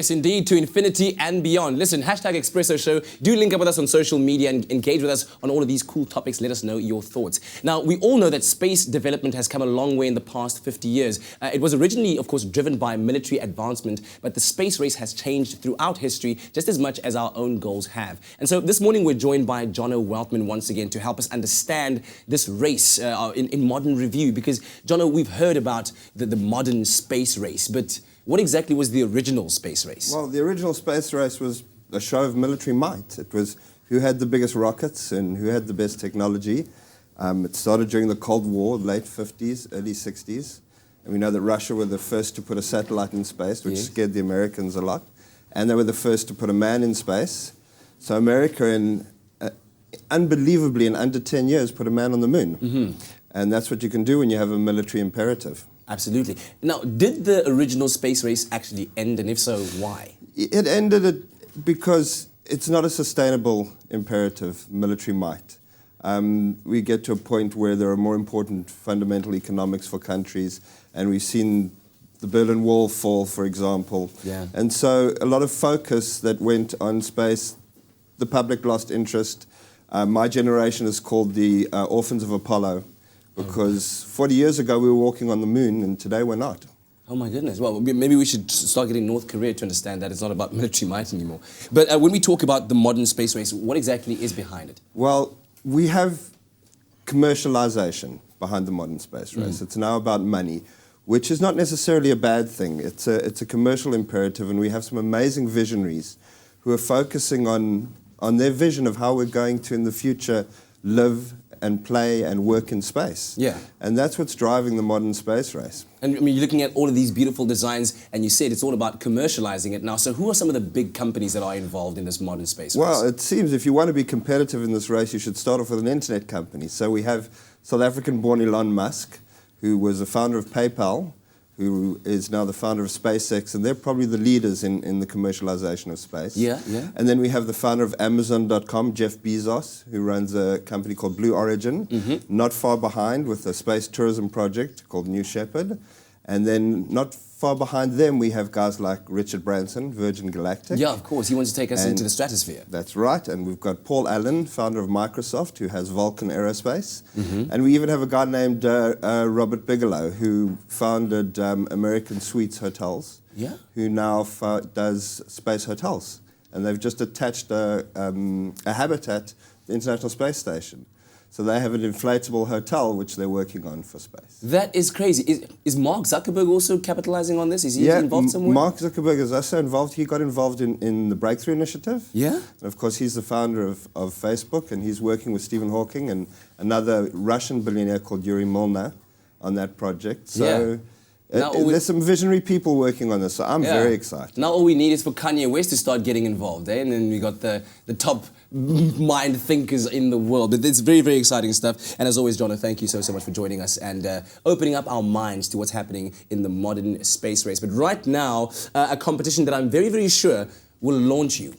Yes, indeed, to infinity and beyond. Listen, hashtag Expresso Show. Do link up with us on social media and engage with us on all of these cool topics. Let us know your thoughts. Now, we all know that space development has come a long way in the past 50 years. It was originally, of course, driven by military advancement, but the space race has changed throughout history just as much as our own goals have. And so this morning we're joined by Jono Weltman once again to help us understand this race in modern review. Because, Jono, we've heard about the modern space race, but what exactly was the original space race? Well, the original space race was a show of military might. It was who had the biggest rockets and who had the best technology. It started during the Cold War, late 50s, early 60s. And we know that Russia were the first to put a satellite in space, which scared the Americans a lot. And they were the first to put a man in space. So America, unbelievably, in under 10 years, put a man on the moon. Mm-hmm. And that's what you can do when you have a military imperative. Absolutely. Now, did the original space race actually end, and if so, why? It ended because it's not a sustainable imperative, military might. We get to a point where there are more important fundamental economics for countries, and we've seen the Berlin Wall fall, for example. Yeah. And so a lot of focus that went on space, the public lost interest. My generation is called the Orphans of Apollo, because 40 years ago we were walking on the moon, and today we're not. Oh my goodness. Well, maybe we should start getting North Korea to understand that it's not about military might anymore. But when we talk about the modern space race, what exactly is behind it? Well, we have commercialization behind the modern space race. It's now about money, which is not necessarily a bad thing. It's a commercial imperative, and we have some amazing visionaries who are focusing on their vision of how we're going to, in the future, live and play and work in space. Yeah. And that's what's driving the modern space race. And I mean, you're looking at all of these beautiful designs, and you said it's all about commercializing it now. So who are some of the big companies that are involved in this modern space race? Well, it seems if you want to be competitive in this race, you should start off with an internet company. So we have South African-born Elon Musk, who was the founder of PayPal, who is now the founder of SpaceX, and they're probably the leaders in the commercialization of space. Yeah, yeah. And then we have the founder of Amazon.com, Jeff Bezos, who runs a company called Blue Origin, not far behind with a space tourism project called New Shepard. And then not far behind them, we have guys like Richard Branson, Virgin Galactic. Yeah, of course. He wants to take us into the stratosphere. That's right. And we've got Paul Allen, founder of Microsoft, who has Vulcan Aerospace. And we even have a guy named Robert Bigelow, who founded American Suites Hotels, who now does space hotels. And they've just attached a habitat to the International Space Station. So they have an inflatable hotel, which they're working on for space. That is crazy. Is Mark Zuckerberg also capitalizing on this? Is he involved somewhere? Mark Zuckerberg is also involved. He got involved in the Breakthrough Initiative. Yeah. And of course, he's the founder of Facebook, and he's working with Stephen Hawking and another Russian billionaire called Yuri Milner on that project. So there's some visionary people working on this, so I'm very excited. Now all we need is for Kanye West to start getting involved, and then we got the top mind thinkers in the world. But it's very, very exciting stuff. And as always, Jono, thank you so much for joining us and opening up our minds to what's happening in the modern space race. But right now, a competition that I'm very, very sure will launch you.